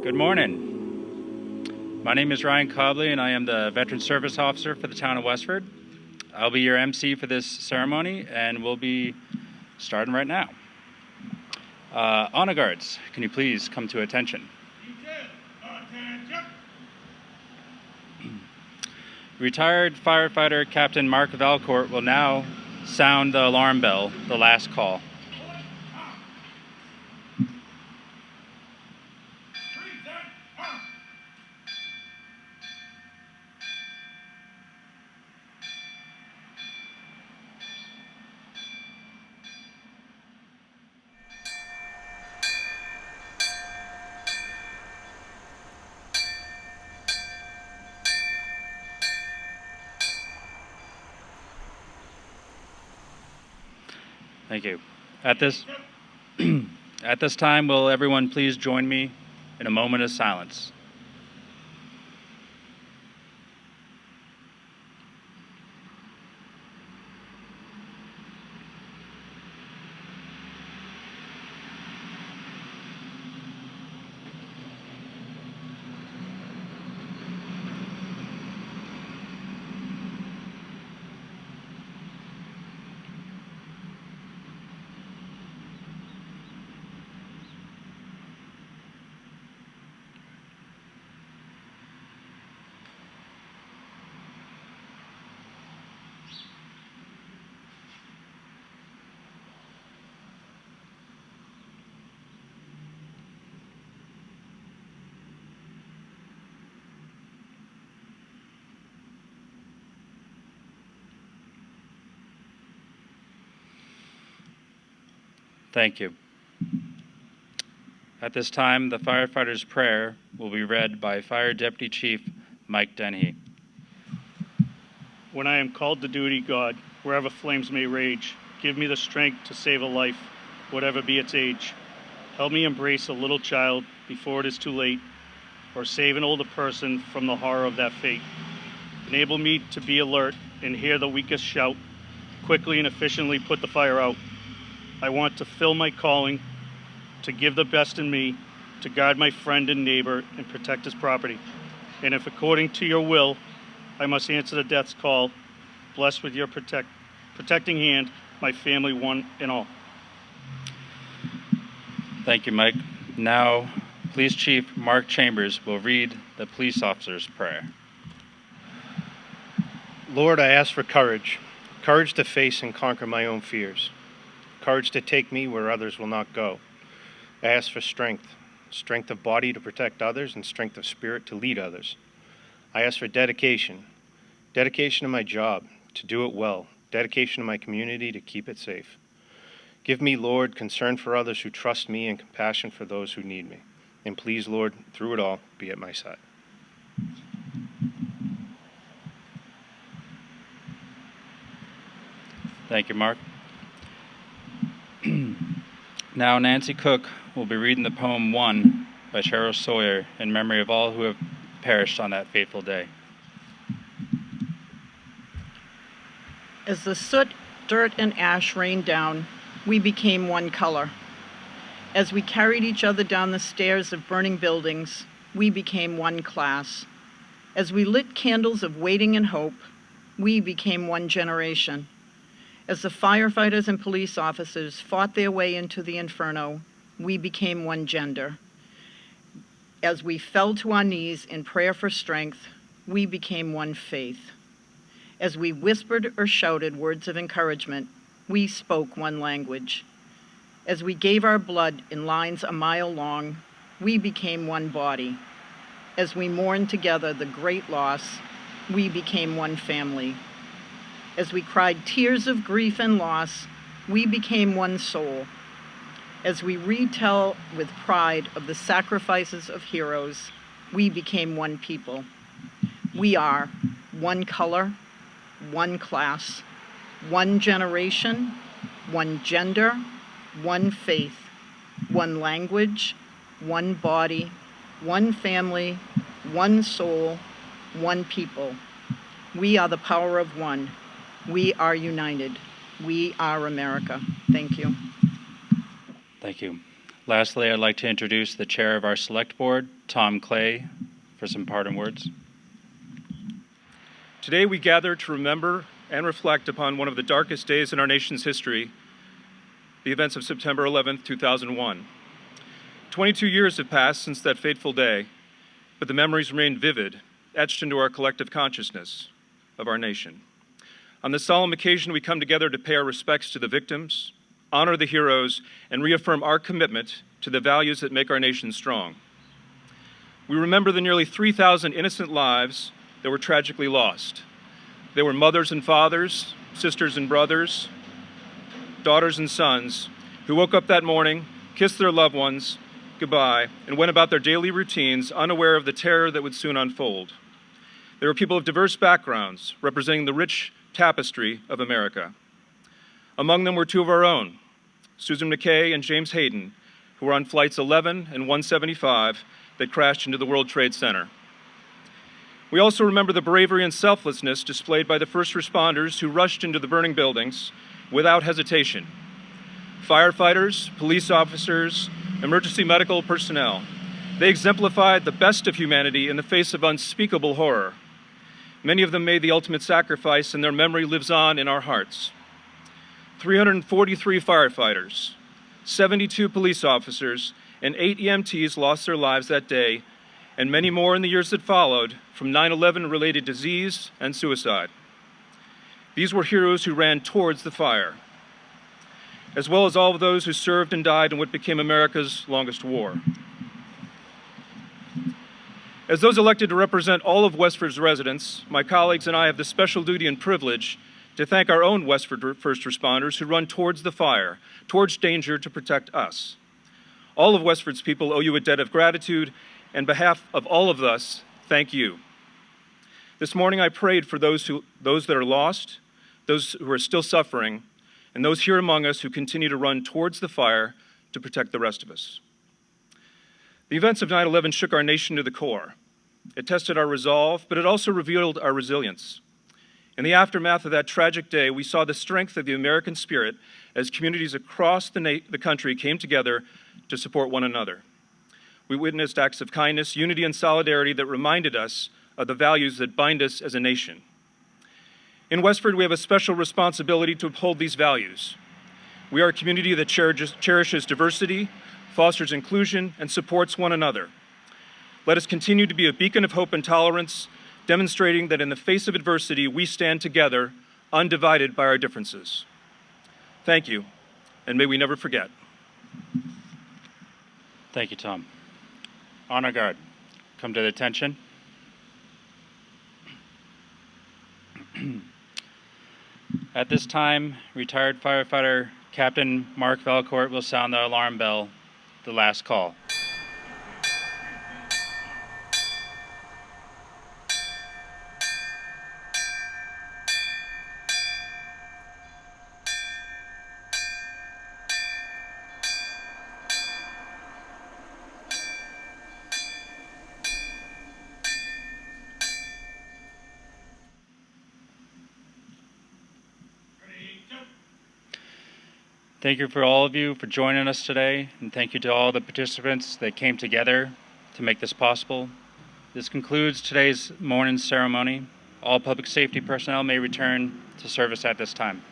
Good morning. My name is Ryan Cobleigh, and I am the Veteran Service Officer for the town of Westford. I'll be your MC for this ceremony, and we'll be starting right now. Honor guards, can you please come to attention? Retired firefighter Captain Mark Valcourt will now sound the alarm bell, the last call. Thank you. At this time, will everyone please join me in a moment of silence? Thank you. At this time, the firefighter's prayer will be read by Fire Deputy Chief Mike Dennehy. When I am called to duty, God, wherever flames may rage, give me the strength to save a life, whatever be its age. Help me embrace a little child before it is too late, or save an older person from the horror of that fate. Enable me to be alert and hear the weakest shout, quickly and efficiently put the fire out. I want to fill my calling, to give the best in me, to guard my friend and neighbor and protect his property. And if according to your will, I must answer the death's call, bless with your protecting hand my family one and all. Thank you, Mike. Now, Police Chief Mark Chambers will read the police officer's prayer. Lord, I ask for courage to face and conquer my own fears, courage to take me where others will not go. I ask for strength of body to protect others and strength of spirit to lead others. I ask for dedication to my job, to do it well, dedication to my community to keep it safe. Give me, Lord, concern for others who trust me and compassion for those who need me. And please, Lord, through it all, be at my side. Thank you, Mark. Now, Nancy Cook will be reading the poem One by Cheryl Sawyer in memory of all who have perished on that fateful day. As the soot, dirt, and ash rained down, we became one color. As we carried each other down the stairs of burning buildings, we became one class. As we lit candles of waiting and hope, we became one generation. As the firefighters and police officers fought their way into the inferno, we became one gender. As we fell to our knees in prayer for strength, we became one faith. As we whispered or shouted words of encouragement, we spoke one language. As we gave our blood in lines a mile long, we became one body. As we mourned together the great loss, we became one family. As we cried tears of grief and loss, we became one soul. As we retell with pride of the sacrifices of heroes, we became one people. We are one color, one class, one generation, one gender, one faith, one language, one body, one family, one soul, one people. We are the power of one. We are united. We are America. Thank you. Thank you. Lastly, I'd like to introduce the chair of our select board, Tom Clay, for some parting words. Today we gather to remember and reflect upon one of the darkest days in our nation's history, the events of September 11th, 2001. 22 years have passed since that fateful day, but the memories remain vivid, etched into our collective consciousness of our nation. On this solemn occasion, we come together to pay our respects to the victims, honor the heroes, and reaffirm our commitment to the values that make our nation strong. We remember the nearly 3,000 innocent lives that were tragically lost. They were mothers and fathers, sisters and brothers, daughters and sons, who woke up that morning, kissed their loved ones goodbye, and went about their daily routines, unaware of the terror that would soon unfold. They were people of diverse backgrounds, representing the rich tapestry of America. Among them were two of our own, Susan Mcee and James Hayden, who were on flights 11 and 175 that crashed into the World Trade Center. We also remember the bravery and selflessness displayed by the first responders who rushed into the burning buildings without hesitation. Firefighters, police officers, emergency medical personnel. They exemplified the best of humanity in the face of unspeakable horror. Many of them made the ultimate sacrifice, and their memory lives on in our hearts. 343 firefighters, 72 police officers, and 8 EMTs lost their lives that day, and many more in the years that followed from 9/11-related disease and suicide. These were heroes who ran towards the fire, as well as all of those who served and died in what became America's longest war. As those elected to represent all of Westford's residents, my colleagues and I have the special duty and privilege to thank our own Westford first responders who run towards the fire, towards danger to protect us. All of Westford's people owe you a debt of gratitude, and on behalf of all of us, thank you. This morning I prayed for those that are lost, those who are still suffering, and those here among us who continue to run towards the fire to protect the rest of us. The events of 9/11 shook our nation to the core. It tested our resolve, but it also revealed our resilience. In the aftermath of that tragic day, we saw the strength of the American spirit as communities across the country came together to support one another. We witnessed acts of kindness, unity, and solidarity that reminded us of the values that bind us as a nation. In Westford, we have a special responsibility to uphold these values. We are a community that cherishes diversity, fosters inclusion, and supports one another. Let us continue to be a beacon of hope and tolerance, demonstrating that in the face of adversity, we stand together, undivided by our differences. Thank you, and may we never forget. Thank you, Tom. Honor guard, come to the attention. At this time, retired firefighter Captain Mark Valcourt will sound the alarm bell, the last call. Thank you for all of you for joining us today, and thank you to all the participants that came together to make this possible. This concludes today's morning ceremony. All public safety personnel may return to service at this time.